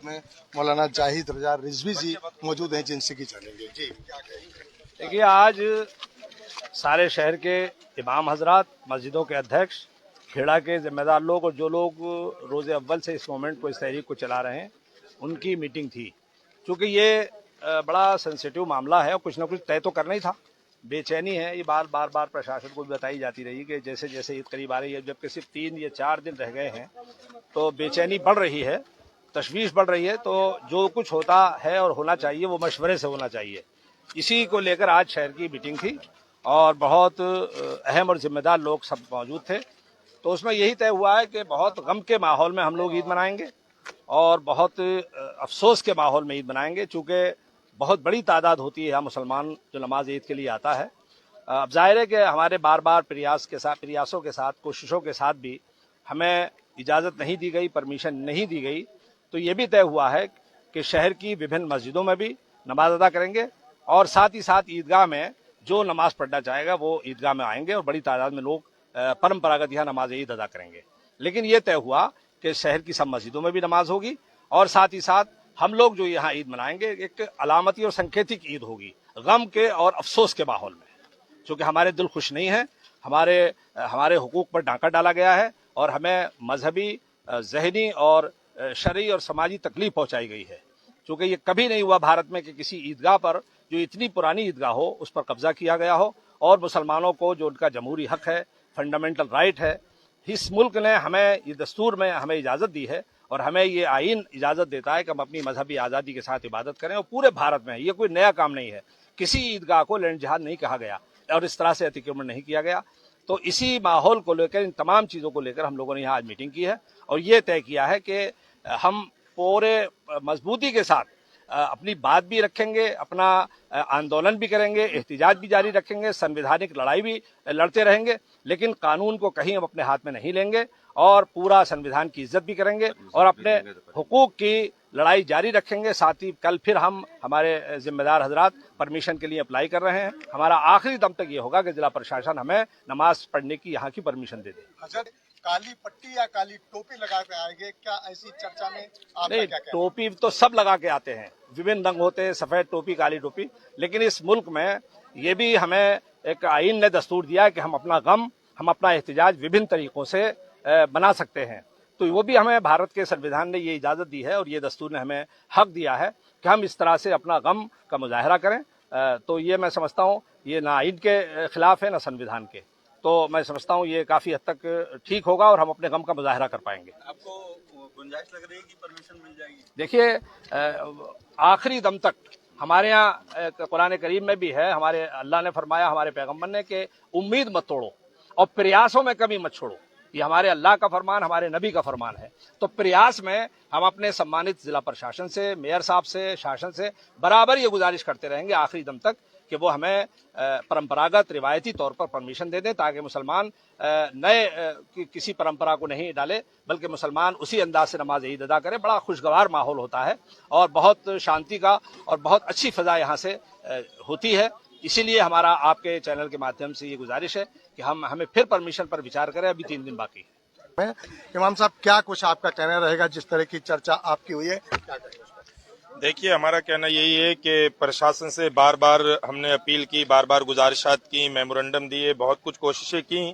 साथ में मौलाना जाहिद रजा रिजवी जी मौजूद हैं जिनसे की जानेंगे। जी क्या कहेंगे? देखिए, आज सारे शहर के इमाम हजरात, मस्जिदों के अध्यक्ष, खेड़ा के जिम्मेदार लोग और जो लोग रोज़े अव्वल से इस मोमेंट को, इस तहरीक को चला रहे हैं, उनकी मीटिंग थी। क्योंकि ये बड़ा सेंसिटिव मामला है और कुछ ना कुछ तय तो करना ही था। बेचैनी है, ये बार बार प्रशासन को भी बताई जाती रही कि जैसे जैसे ईद करीब आ रही है, जबकि सिर्फ 3 या 4 दिन रह गए हैं, तो बेचैनी बढ़ रही है, तशवीश बढ़ रही है। तो जो कुछ होता है और होना चाहिए वो मशवरे से होना चाहिए। इसी को लेकर आज शहर की मीटिंग थी और बहुत अहम और जिम्मेदार लोग सब मौजूद थे। तो उसमें यही तय हुआ है कि बहुत गम के माहौल में हम लोग ईद मनाएंगे और बहुत अफसोस के माहौल में ईद मनाएंगे, चूँकि बहुत बड़ी तादाद होती है यहाँ मुसलमान जो नमाज ईद के लिए आता है। अब जाहिर है कि हमारे बार बार प्रयासों के साथ, कोशिशों के साथ भी हमें इजाज़त नहीं दी गई, परमिशन नहीं दी गई। तो ये भी तय हुआ है कि शहर की विभिन्न मस्जिदों में भी नमाज अदा करेंगे और साथ ही साथ ईदगाह में जो नमाज पढ़ना चाहेगा वो ईदगाह में आएंगे और बड़ी तादाद में लोग परंपरागत यहाँ नमाज ईद अदा करेंगे। लेकिन ये तय हुआ कि शहर की सब मस्जिदों में भी नमाज होगी और साथ ही साथ हम लोग जो यहाँ ईद मनाएंगे एक अलामती और संकेतिक ईद होगी, गम के और अफसोस के माहौल में। क्योंकि हमारे दिल खुश नहीं है, हमारे हुकूक पर डांका डाला गया है और हमें मजहबी, ज़हनी और शरई और समाजी तकलीफ पहुंचाई गई है। क्योंकि ये कभी नहीं हुआ भारत में कि किसी ईदगाह पर, जो इतनी पुरानी ईदगाह हो, उस पर कब्जा किया गया हो और मुसलमानों को जो उनका जमहूरी हक है, फंडामेंटल राइट है, इस मुल्क ने हमें, ये दस्तूर में हमें इजाज़त दी है और हमें ये आइन इजाज़त देता है कि हम अपनी मजहबी आज़ादी के साथ इबादत करें। और पूरे भारत में ये कोई नया काम नहीं है, किसी ईदगाह को लैंड जिहाद नहीं कहा गया और इस तरह से अतिक्रमण नहीं किया गया। तो इसी माहौल को लेकर, इन तमाम चीज़ों को लेकर हम लोगों ने यहाँ आज मीटिंग की है और ये तय किया है कि हम पूरे मजबूती के साथ अपनी बात भी रखेंगे, अपना आंदोलन भी करेंगे, एहतिजाज भी जारी रखेंगे, संवैधानिक लड़ाई भी लड़ते रहेंगे, लेकिन कानून को कहीं हम अपने हाथ में नहीं लेंगे और पूरा संविधान की इज्जत भी करेंगे और अपने हुकूक की लड़ाई जारी रखेंगे। साथ ही कल फिर हम, हमारे जिम्मेदार हजरात परमिशन के लिए अप्लाई कर रहे हैं। हमारा आखिरी दम तक ये होगा कि जिला प्रशासन हमें नमाज पढ़ने की यहाँ की परमिशन दे दे। काली पट्टी या काली टोपी लगा के आएंगे, क्या ऐसी चर्चा में नहीं, टोपी तो सब लगा के आते हैं, विभिन्न रंग होते हैं, सफेद टोपी, काली टोपी। लेकिन इस मुल्क में ये भी हमें एक आइन ने दस्तूर दिया है कि हम अपना गम, हम अपना एहतिजाज विभिन्न तरीकों से बना सकते हैं। तो वो भी हमें भारत के संविधान ने ये इजाज़त दी है और ये दस्तूर ने हमें हक दिया है कि हम इस तरह से अपना गम का मुजाहरा करें। तो ये मैं समझता हूँ ये ना आइन के खिलाफ है ना संविधान के। तो मैं समझता हूँ ये काफ़ी हद तक ठीक होगा और हम अपने गम का मुजाहरा कर पाएंगे। आपको गुंजाइश लग रही है कि परमिशन मिल जाएगी? देखिए, आखिरी दम तक हमारे यहाँ कुरान करीम में भी है, हमारे अल्लाह ने फरमाया, हमारे पैगम्बर ने, कि उम्मीद मत तोड़ो और प्रयासों में कमी मत छोड़ो। ये हमारे अल्लाह का फरमान, हमारे नबी का फरमान है। तो प्रयास में हम अपने सम्मानित जिला प्रशासन से, मेयर साहब से, शासन से बराबर ये गुजारिश करते रहेंगे आखिरी दम तक कि वो हमें परंपरागत रिवायती तौर पर परमिशन दे दें, ताकि मुसलमान नए किसी परंपरा को नहीं डाले, बल्कि मुसलमान उसी अंदाज से नमाज ईद अदा करें। बड़ा खुशगवार माहौल होता है और बहुत शांति का और बहुत अच्छी फ़ज़ा यहाँ से होती है। इसीलिए हमारा आपके चैनल के माध्यम से ये गुजारिश है कि हमें फिर परमिशन पर विचार करें। अभी 3 दिन बाकी है। इमाम साहब, क्या कुछ आपका कहना रहेगा? जिस तरह की चर्चा आपकी हुई है, क्या कहेंगे? देखिए, हमारा कहना यही है कि प्रशासन से बार बार हमने अपील की, बार बार गुजारिशात की, मेमोरेंडम दिए, बहुत कुछ कोशिशें की।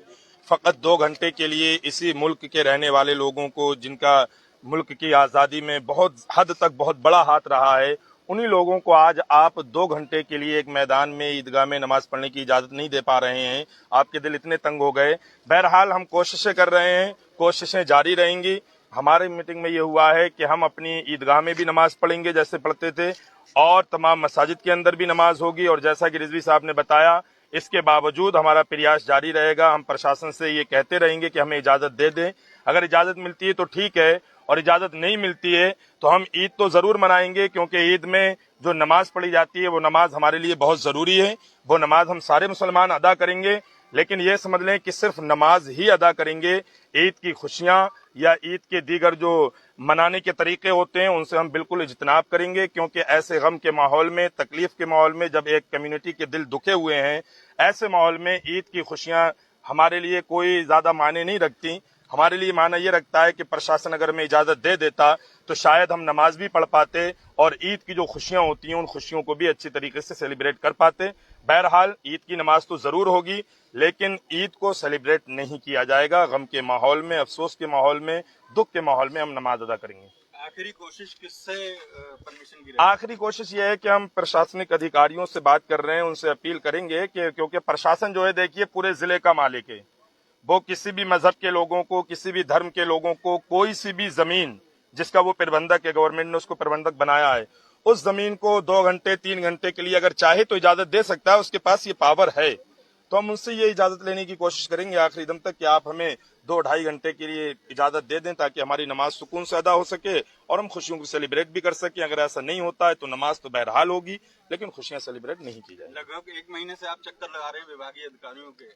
फ़कत 2 घंटे के लिए इसी मुल्क के रहने वाले लोगों को, जिनका मुल्क की आज़ादी में बहुत हद तक बहुत बड़ा हाथ रहा है, उन्हीं लोगों को आज आप 2 घंटे के लिए एक मैदान में, ईदगाह में नमाज पढ़ने की इजाज़त नहीं दे पा रहे हैं। आपके दिल इतने तंग हो गए। बहरहाल हम कोशिशें कर रहे हैं, कोशिशें जारी रहेंगी। हमारी मीटिंग में ये हुआ है कि हम अपनी ईदगाह में भी नमाज पढ़ेंगे जैसे पढ़ते थे और तमाम मसाजिद के अंदर भी नमाज होगी। और जैसा कि रिजवी साहब ने बताया, इसके बावजूद हमारा प्रयास जारी रहेगा। हम प्रशासन से ये कहते रहेंगे कि हमें इजाज़त दे दें। अगर इजाज़त मिलती है तो ठीक है, और इजाज़त नहीं मिलती है तो हम ईद तो ज़रूर मनाएंगे, क्योंकि ईद में जो नमाज पढ़ी जाती है वो नमाज हमारे लिए बहुत ज़रूरी है। वो नमाज हम सारे मुसलमान अदा करेंगे, लेकिन ये समझ लें कि सिर्फ नमाज ही अदा करेंगे। ईद की खुशियाँ या ईद के दीगर जो मनाने के तरीके होते हैं उनसे हम बिल्कुल इज्तनाब करेंगे, क्योंकि ऐसे गम के माहौल में, तकलीफ के माहौल में, जब एक कम्युनिटी के दिल दुखे हुए हैं, ऐसे माहौल में ईद की खुशियाँ हमारे लिए कोई ज़्यादा मायने नहीं रखती। हमारे लिए माना ये रखता है कि प्रशासन अगर हमें इजाजत दे देता तो शायद हम नमाज भी पढ़ पाते और ईद की जो खुशियां होती हैं उन खुशियों को भी अच्छी तरीके से सेलिब्रेट कर पाते। बहरहाल ईद की नमाज तो जरूर होगी, लेकिन ईद को सेलिब्रेट नहीं किया जाएगा। गम के माहौल में, अफसोस के माहौल में, दुख के माहौल में हम नमाज अदा करेंगे। आखिरी कोशिश किससे परमिशन की? आखिरी कोशिश ये है कि हम प्रशासनिक अधिकारियों से बात कर रहे हैं, उनसे अपील करेंगे कि क्योंकि प्रशासन जो है देखिए पूरे जिले का मालिक है, वो किसी भी मजहब के लोगों को, किसी भी धर्म के लोगों को कोई सी भी जमीन जिसका वो प्रबंधक है, गवर्नमेंट ने उसको प्रबंधक बनाया है, उस जमीन को 2 घंटे 3 घंटे के लिए अगर चाहे तो इजाजत दे सकता है, उसके पास ये पावर है। तो हम उनसे ये इजाजत लेने की कोशिश करेंगे आखिरी दम तक कि आप हमें 2-2.5 घंटे के लिए इजाजत दे दें ताकि हमारी नमाज सुकून से अदा हो सके और हम खुशियों को सेलिब्रेट भी कर सकें। अगर ऐसा नहीं होता है तो नमाज तो बहरहाल होगी, लेकिन खुशियां सेलिब्रेट नहीं की जाएगी। लगभग 1 महीने से आप चक्कर लगा रहे हैं विभागीय अधिकारियों के,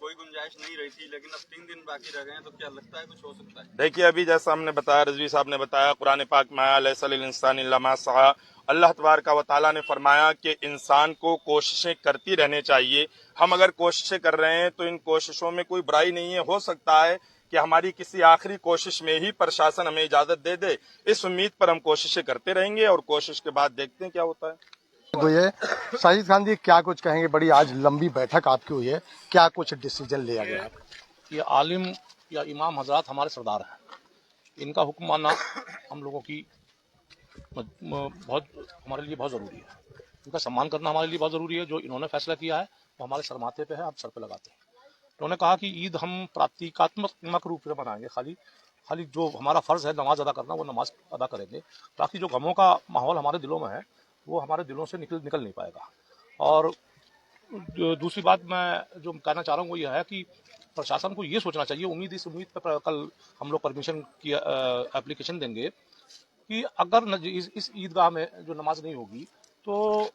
कोई गुंजाइश नहीं रही थी, लेकिन अब 3 दिन बाकी रह गए हैं, तो क्या लगता है कुछ हो सकता है? देखिए अभी जैसा हमने बताया, रिजवी साहब ने बताया, कुरान पाक में आया लैसा लिल इंसान इल्ला मा सआ, अल्लाह तबारक व तआला ने फरमाया कि इंसान को कोशिशें करती रहनी चाहिए। हम अगर कोशिशें कर रहे हैं तो इन कोशिशों में कोई बुराई नहीं है। हो सकता है कि हमारी किसी आखिरी कोशिश में ही प्रशासन हमें इजाजत दे दे। इस उम्मीद पर हम कोशिशें करते रहेंगे और कोशिश के बाद देखते हैं क्या होता है। तो ये शाहिद खान जी क्या कुछ कहेंगे? बड़ी आज लंबी बैठक आपकी हुई है, क्या कुछ डिसीजन लिया गया है? ये आलिम या इमाम हजरात हमारे सरदार हैं, इनका हुक्म मानना हम लोगों की बहुत हमारे लिए बहुत ज़रूरी है। इनका सम्मान करना हमारे लिए बहुत ज़रूरी है। जो इन्होंने फैसला किया है वो हमारे सर माथे पे है, हम सर पे लगाते हैं। उन्होंने कहा कि ईद हम प्रतीकात्मक रूप से मनाएंगे, खाली जो हमारा फ़र्ज़ है नमाज अदा करना वो नमाज अदा करेंगे। बाकी जो गमों का माहौल हमारे दिलों में है वो हमारे दिलों से निकल नहीं पाएगा। और दूसरी बात मैं जो कहना चाह रहा हूँ वो ये है कि प्रशासन को ये सोचना चाहिए, इस उम्मीद पर कल हम लोग परमिशन की एप्लीकेशन देंगे कि अगर इस ईदगाह में जो नमाज नहीं होगी तो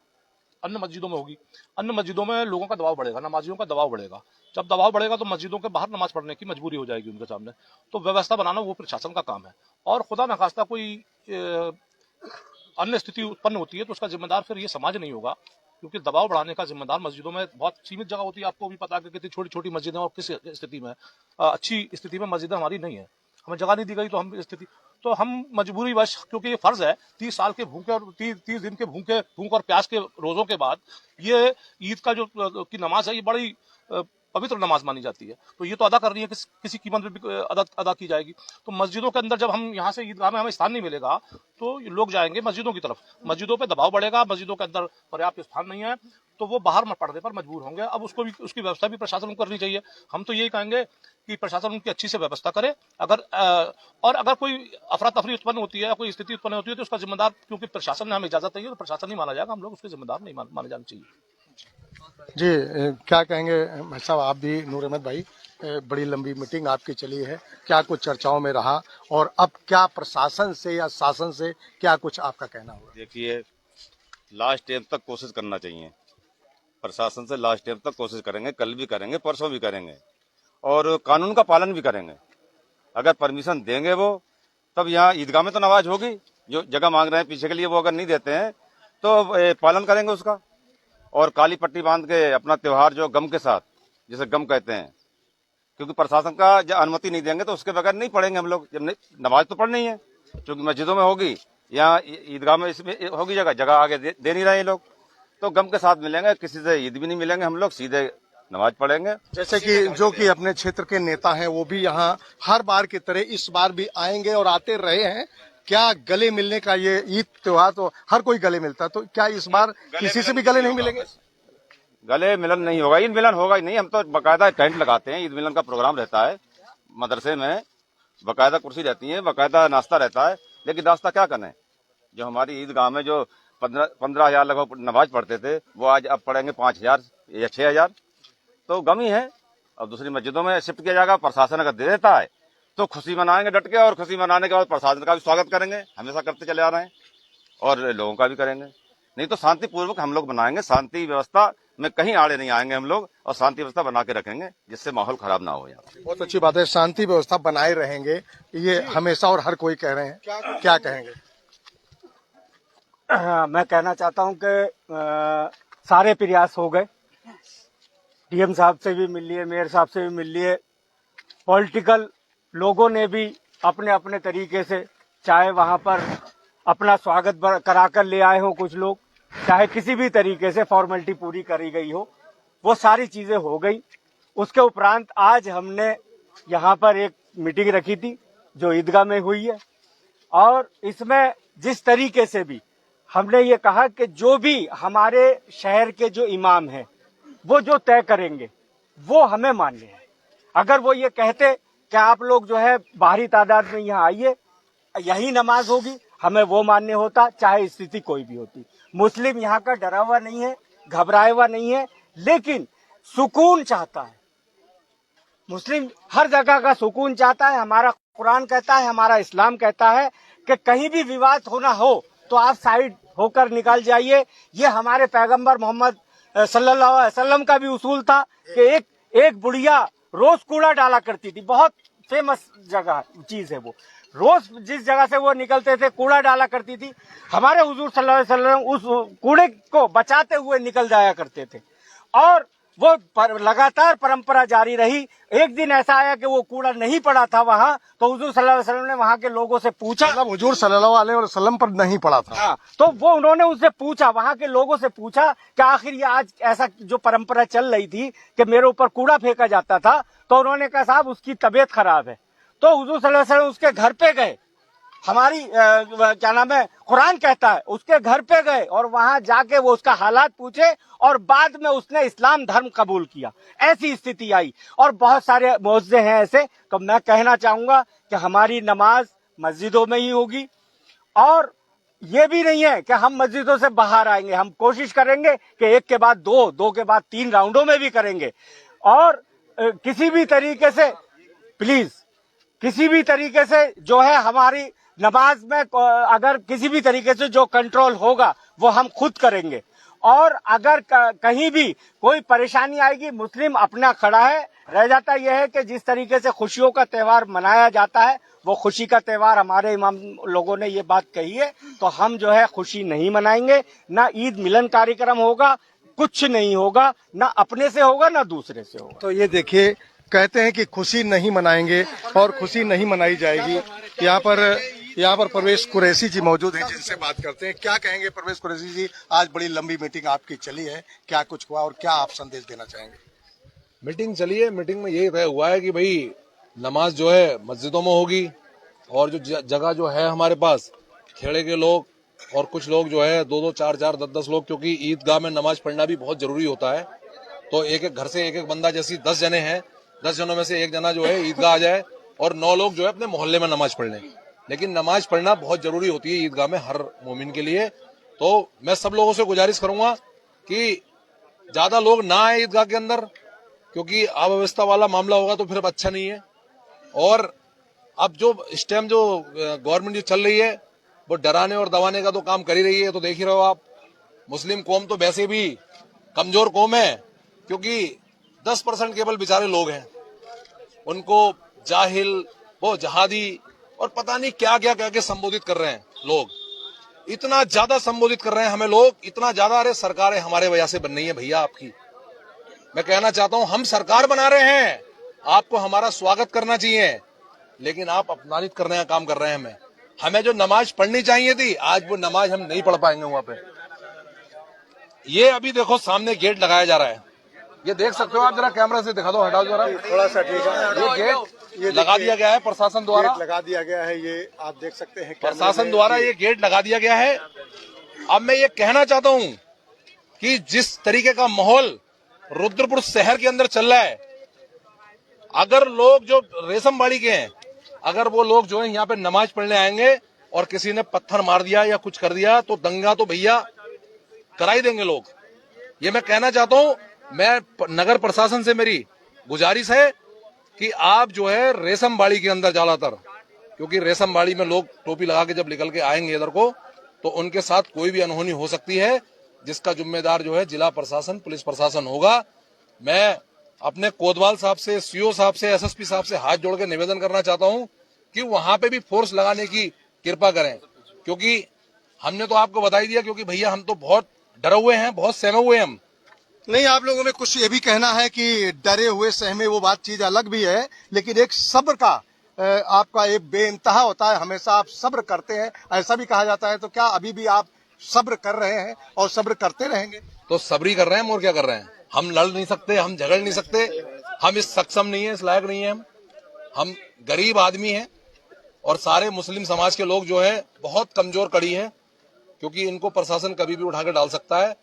अन्य मस्जिदों में होगी। अन्य मस्जिदों में लोगों का दबाव बढ़ेगा, नमाजियों का दबाव बढ़ेगा। जब दबाव बढ़ेगा तो मस्जिदों के बाहर नमाज पढ़ने की मजबूरी हो जाएगी उनके सामने। तो व्यवस्था बनाना वो प्रशासन का काम है। और खुदा न खास्ता कोई अन्य स्थिति उत्पन्न होती है तो उसका जिम्मेदार फिर ये समाज नहीं होगा, क्योंकि दबाव बढ़ाने का जिम्मेदार मस्जिदों में बहुत सीमित जगह होती है। आपको भी पता है कि कितनी छोटी छोटी मस्जिदें और किस स्थिति में, अच्छी स्थिति में मस्जिदें हमारी नहीं है, हमें जगह नहीं दी गई तो हम मजबूरीवश, क्योंकि ये फर्ज है 30 साल के भूखे और 30 दिन के भूख और प्यास के रोजों के बाद ये ईद का जो की नमाज है ये बड़ी पवित्र नमाज मानी जाती है। तो ये तो अदा करनी है, किसी कीमत में भी अदा की जाएगी। तो मस्जिदों के अंदर जब हम यहाँ से ईदगाह में हमें स्थान नहीं मिलेगा तो लोग जाएंगे मस्जिदों की तरफ, मस्जिदों पे दबाव बढ़ेगा, मस्जिदों के अंदर पर्याप्त स्थान नहीं है तो वो बाहर पढ़ने पर मजबूर होंगे। अब उसकी व्यवस्था भी प्रशासन को करनी चाहिए। हम तो यही कहेंगे कि प्रशासन उनकी अच्छी से व्यवस्था करे। अगर कोई अफरा तफरी उत्पन्न होती है या कोई स्थिति उत्पन्न होती है तो उसका जिम्मेदार, क्योंकि प्रशासन ने हमें इजाजत दी है तो प्रशासन नहीं माना जाएगा, हम लोग उसके जिम्मेदार नहीं माने जाने चाहिए। जी क्या कहेंगे भाई साहब? आप भी नूर अहमद भाई, बड़ी लंबी मीटिंग आपकी चली है, क्या कुछ चर्चाओं में रहा और अब क्या प्रशासन से या शासन से क्या कुछ आपका कहना होगा? देखिए, लास्ट टाइम तक कोशिश करना चाहिए, प्रशासन से लास्ट टाइम तक कोशिश करेंगे, कल भी करेंगे, परसों भी करेंगे और कानून का पालन भी करेंगे। अगर परमिशन देंगे वो तब यहाँ ईदगाह में तो नमाज होगी। जो जगह मांग रहे हैं पीछे के लिए वो अगर नहीं देते हैं तो पालन करेंगे उसका। और काली पट्टी बांध के अपना त्योहार जो गम के साथ, जिसे गम कहते हैं, क्योंकि प्रशासन का जब अनुमति नहीं देंगे तो उसके बगैर नहीं पढ़ेंगे हम लोग। जब नमाज तो पढ़नी है, क्योंकि मस्जिदों में होगी, यहाँ ईदगाह में इसमें होगी जगह आगे दे नहीं रहे लोग, तो गम के साथ मिलेंगे। किसी से ईद भी नहीं मिलेंगे, हम लोग सीधे नमाज पढ़ेंगे। जैसे कि जो कि अपने क्षेत्र के नेता हैं वो भी यहाँ हर बार की तरह इस बार भी आएंगे और आते रहे हैं। क्या गले मिलने का ये ईद त्योहार तो हर कोई गले मिलता है, तो क्या इस बार किसी से भी गले नहीं मिलेंगे? गले मिलन नहीं होगा, ईद मिलन होगा ही नहीं। हम तो बाकायदा टेंट लगाते हैं, ईद मिलन का प्रोग्राम रहता है मदरसे में, बाकायदा कुर्सी रहती है, बाकायदा नाश्ता रहता है। लेकिन नाश्ता क्या करें, जो हमारी ईदगाह में जो 15,000 लगभग नमाज पढ़ते थे वो आज अब पढ़ेंगे 5,000 या 6,000, तो गम ही है। अब दूसरी मस्जिदों में शिफ्ट किया जाएगा। प्रशासन अगर दे देता है तो खुशी मनाएंगे डट के, और खुशी मनाने के बाद प्रशासन का भी स्वागत करेंगे, हमेशा करते चले आ रहे हैं, और लोगों का भी करेंगे। नहीं तो शांतिपूर्वक हम लोग बनाएंगे, शांति व्यवस्था में कहीं आड़े नहीं आएंगे हम लोग, और शांति व्यवस्था बना के रखेंगे जिससे माहौल खराब ना हो। यहाँ बहुत अच्छी बात है, शांति व्यवस्था बनाए रहेंगे, ये हमेशा और हर कोई कह रहे हैं। क्या कहेंगे? मैं कहना चाहता हूं कि सारे प्रयास हो गए, डीएम साहब से भी मिल लिए, मेयर साहब से भी मिल लिए, पॉलिटिकल लोगों ने भी अपने अपने तरीके से, चाहे वहां पर अपना स्वागत कराकर ले आए हो कुछ लोग, चाहे किसी भी तरीके से फॉर्मेलिटी पूरी करी गई हो, वो सारी चीजें हो गई। उसके उपरांत आज हमने यहाँ पर एक मीटिंग रखी थी जो ईदगाह में हुई है, और इसमें जिस तरीके से भी हमने ये कहा कि जो भी हमारे शहर के जो इमाम हैं वो जो तय करेंगे वो हमें मान्य है। अगर वो ये कहते कि आप लोग जो है बाहरी तादाद में यहाँ आइए, यही नमाज होगी, हमें वो मान्य होता, चाहे स्थिति कोई भी होती। मुस्लिम यहाँ का डरा हुआ नहीं है, घबराया हुआ नहीं है, लेकिन सुकून चाहता है। मुस्लिम हर जगह का सुकून चाहता है। हमारा कुरान कहता है, हमारा इस्लाम कहता है कि कहीं भी विवाद होना हो तो आप साइड होकर निकल जाइए। ये हमारे पैगंबर मोहम्मद सल्लल्लाहु अलैहि वसल्लम का भी उसूल था कि एक बुढ़िया रोज कूड़ा डाला करती थी। बहुत फेमस जगह चीज है वो। रोज जिस जगह से वो निकलते थे कूड़ा डाला करती थी। हमारे हुजूर सल्लल्लाहु अलैहि वसल्लम उस कूड़े को बचाते हुए निकल जाया करते थे और वो लगातार परंपरा जारी रही। एक दिन ऐसा आया कि वो कूड़ा नहीं पड़ा था वहाँ, तो हुजूर सल्लल्लाहु अलैहि वसल्लम ने वहाँ के लोगों से पूछा, मतलब हुजूर सल्लल्लाहु अलैहि वसल्लम पर नहीं पड़ा था। हाँ, तो वो उन्होंने उससे पूछा, वहाँ के लोगों से पूछा कि आखिर ये आज ऐसा जो परंपरा चल रही थी कि मेरे ऊपर कूड़ा फेंका जाता था, तो उन्होंने कहा साहब उसकी तबीयत खराब है। तो हुजूर सल्लल्लाहु अलैहि वसल्लम उसके घर पे गए, हमारी क्या नाम है, कुरान कहता है, उसके घर पे गए और वहां जाके वो उसका हालात पूछे और बाद में उसने इस्लाम धर्म कबूल किया। ऐसी स्थिति आई और बहुत सारे मौजज़े हैं ऐसे। तो मैं कहना चाहूंगा कि हमारी नमाज मस्जिदों में ही होगी और ये भी नहीं है कि हम मस्जिदों से बाहर आएंगे। हम कोशिश करेंगे कि एक के बाद दो के बाद 3 राउंडों में भी करेंगे और किसी भी तरीके से प्लीज, किसी भी तरीके से जो है हमारी नमाज में अगर किसी भी तरीके से जो कंट्रोल होगा वो हम खुद करेंगे। और अगर कहीं भी कोई परेशानी आएगी, मुस्लिम अपना खड़ा है। रह जाता यह है कि जिस तरीके से खुशियों का त्योहार मनाया जाता है वो खुशी का त्योहार हमारे इमाम लोगों ने ये बात कही है, तो हम जो है खुशी नहीं मनाएंगे। ना ईद मिलन कार्यक्रम होगा, कुछ नहीं होगा, ना अपने से होगा ना दूसरे से होगा। तो ये देखिए, कहते हैं कि खुशी नहीं मनाएंगे और खुशी नहीं मनाई जाएगी। यहाँ पर परवेश कुरैशी जी मौजूद हैं जिनसे बात करते हैं। क्या कहेंगे परवेश कुरैशी जी, आज बड़ी लंबी मीटिंग आपकी चली है, क्या कुछ हुआ और क्या आप संदेश देना चाहेंगे? मीटिंग चली है, मीटिंग में यही तय हुआ है कि भाई नमाज जो है मस्जिदों में होगी और जो जगह जो है हमारे पास खेड़े के लोग और कुछ लोग जो है 2-2, 4-4, 10-10 लोग, क्योंकि ईदगाह में नमाज पढ़ना भी बहुत जरूरी होता है। तो एक एक घर से एक एक बंदा, जैसी 10 जने हैं, 10 जनों में से एक जना जो है ईदगाह आ जाए और 9 लोग जो है अपने मोहल्ले में नमाज पढ़ लें। लेकिन नमाज पढ़ना बहुत जरूरी होती है ईदगाह में हर मोमिन के लिए। तो मैं सब लोगों से गुजारिश करूंगा कि ज्यादा लोग ना आए ईदगाह के अंदर, क्योंकि अव्यवस्था वाला मामला होगा तो फिर अब अच्छा नहीं है। और अब जो इस टाइम जो गवर्नमेंट जो चल रही है वो डराने और दबाने का तो काम कर ही रही है। तो देख ही रहे हो आप, मुस्लिम कौम तो वैसे भी कमजोर कौम है, क्योंकि 10% केवल बेचारे लोग हैं, उनको जाहिल, वो जहादी और पता नहीं क्या क्या कह के संबोधित कर रहे हैं। लोग इतना ज्यादा संबोधित कर रहे हैं हमें, लोग इतना ज्यादा, अरे सरकारें हमारे वजह से बन रही है भैया आपकी। मैं कहना चाहता हूं हम सरकार बना रहे हैं, आपको हमारा स्वागत करना चाहिए, लेकिन आप अपमानित करने का काम कर रहे हैं। हमें जो नमाज पढ़नी चाहिए थी, आज वो नमाज हम नहीं पढ़ पाएंगे वहां पे। ये अभी देखो सामने गेट लगाया जा रहा है, ये देख सकते हो आप, जरा कैमरा से दिखा दो, हटाओ जरा थोड़ा सा ठीक है। ये गेट लगा दिया गया है प्रशासन द्वारा, गेट लगा दिया गया है, ये आप देख सकते हैं प्रशासन द्वारा ये गेट लगा दिया गया है। अब मैं ये कहना चाहता हूं कि जिस तरीके का माहौल रुद्रपुर शहर के अंदर चल रहा है, अगर लोग जो रेशमबाड़ी के हैं, अगर वो लोग जो है यहाँ पे नमाज पढ़ने आएंगे और किसी ने पत्थर मार दिया या कुछ कर दिया तो दंगा तो भैया करा ही देंगे लोग। ये मैं कहना चाहता हूं। मैं नगर प्रशासन से मेरी गुजारिश है कि आप जो है रेशमबाड़ी के अंदर ज्यादातर, क्योंकि रेशमबाड़ी में लोग टोपी लगा के जब निकल के आएंगे इधर को, तो उनके साथ कोई भी अनहोनी हो सकती है, जिसका जिम्मेदार जो है जिला प्रशासन, पुलिस प्रशासन होगा। मैं अपने कोतवाल साहब से, सीओ साहब से, एसएसपी साहब से हाथ जोड़ के निवेदन करना चाहता हूं कि वहां पे भी फोर्स लगाने की कृपा करें, क्योंकि हमने तो आपको बता ही दिया, क्योंकि भैया हम तो बहुत डरे हुए हैं, बहुत सहमे हुए हैं हम। नहीं, आप लोगों में कुछ ये भी कहना है कि डरे हुए सहमे, वो बात चीज अलग भी है, लेकिन एक सब्र का आपका एक बेइंतहा होता है, हमेशा आप सब्र करते हैं, ऐसा भी कहा जाता है। तो क्या अभी भी आप सब्र कर रहे हैं और सब्र करते रहेंगे? तो सब्री कर रहे हैं, और क्या कर रहे हैं। हम लड़ नहीं सकते, हम झगड़ नहीं सकते, हम इस सक्षम नहीं है, इस लायक नहीं है। हम गरीब आदमी हैं और सारे मुस्लिम समाज के लोग जो है बहुत कमजोर कड़ी है, क्योंकि इनको प्रशासन कभी भी उठा के डाल सकता है।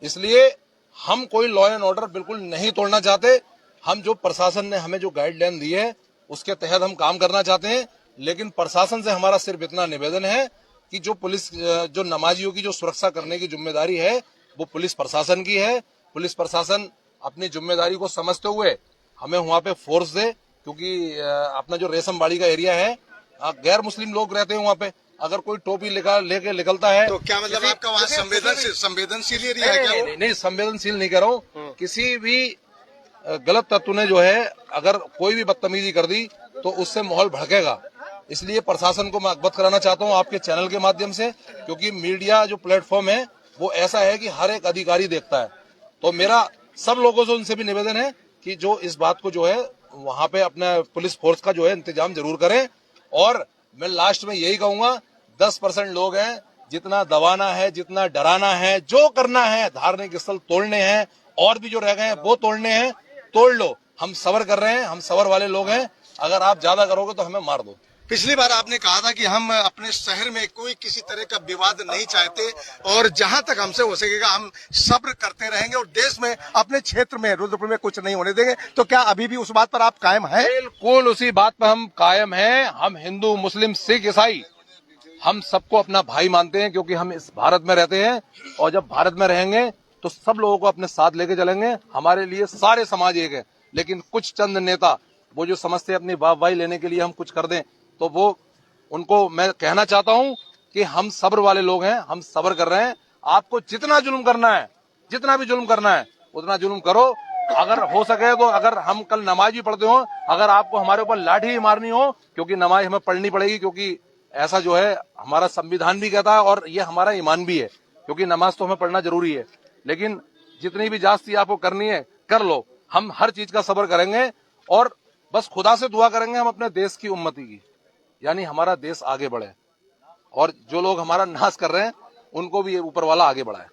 इसलिए हम कोई लॉ एंड ऑर्डर बिल्कुल नहीं तोड़ना चाहते। हम जो प्रशासन ने हमें जो गाइडलाइन दी है उसके तहत हम काम करना चाहते हैं। लेकिन प्रशासन से हमारा सिर्फ इतना निवेदन है कि जो पुलिस, जो नमाजियों की जो सुरक्षा करने की जिम्मेदारी है वो पुलिस प्रशासन की है। पुलिस प्रशासन अपनी जिम्मेदारी को समझते हुए हमें वहां पे फोर्स दे, क्योंकि अपना जो रेशमबाड़ी का एरिया है, गैर मुस्लिम लोग रहते हैं वहां पे। अगर कोई टोपी लेके निकलता है तो क्या मतलब आपका वहाँ संवेदनशील एरिया है क्या? नहीं, संवेदनशील नहीं कर रहा हूँ। किसी भी गलत तत्व ने जो है अगर कोई भी बदतमीजी कर दी तो उससे माहौल भड़केगा। इसलिए प्रशासन को मैं अवगत कराना चाहता हूँ आपके चैनल के माध्यम से, क्योंकि मीडिया जो प्लेटफॉर्म है वो ऐसा है कि हर एक अधिकारी देखता है। तो मेरा सब लोगों से उनसे भी निवेदन है कि जो इस बात को जो है वहां पे अपने पुलिस फोर्स का जो है इंतजाम जरूर करें। और मैं लास्ट में यही कहूंगा, 10% लोग हैं, जितना दबाना है, जितना डराना है, जो करना है, धार्मिक स्थल तोड़ने हैं और भी जो रह गए हैं वो तोड़ने हैं, तोड़ लो। हम सबर कर रहे हैं, हम सबर वाले लोग हैं। अगर आप ज्यादा करोगे तो हमें मार दो। पिछली बार आपने कहा था कि हम अपने शहर में कोई किसी तरह का विवाद नहीं चाहते और जहां तक हमसे हो सकेगा हम सब्र करते रहेंगे और देश में, अपने क्षेत्र में, रुद्रपुर में कुछ नहीं होने देंगे। तो क्या अभी भी उस बात पर आप कायम हैं? बिल्कुल उसी बात पर हम कायम हैं। हम हिंदू, मुस्लिम, सिख, ईसाई, हम सबको अपना भाई मानते हैं, क्योंकि हम इस भारत में रहते हैं। और जब भारत में रहेंगे तो सब लोगों को अपने साथ लेके चलेंगे। हमारे लिए सारे समाज एक है। लेकिन कुछ चंद नेता वो जो समझते हैं अपनी वाहवाही लेने के लिए हम कुछ कर दें, तो वो उनको मैं कहना चाहता हूं कि हम सब्र वाले लोग हैं, हम सब्र कर रहे हैं। आपको जितना जुल्म करना है, जितना भी जुल्म करना है उतना जुल्म करो। अगर हो सके तो, अगर हम कल नमाज भी पढ़ते हो, अगर आपको हमारे ऊपर लाठी ही मारनी हो, क्योंकि नमाज हमें पढ़नी पड़ेगी, क्योंकि ऐसा जो है हमारा संविधान भी कहता है और ये हमारा ईमान भी है, क्योंकि नमाज तो हमें पढ़ना जरूरी है। लेकिन जितनी भी जास्ती आपको करनी है कर लो, हम हर चीज का सब्र करेंगे और बस खुदा से दुआ करेंगे हम अपने देश की उम्मती की, यानी हमारा देश आगे बढ़े और जो लोग हमारा नाश कर रहे हैं उनको भी ऊपर वाला आगे बढ़ाए।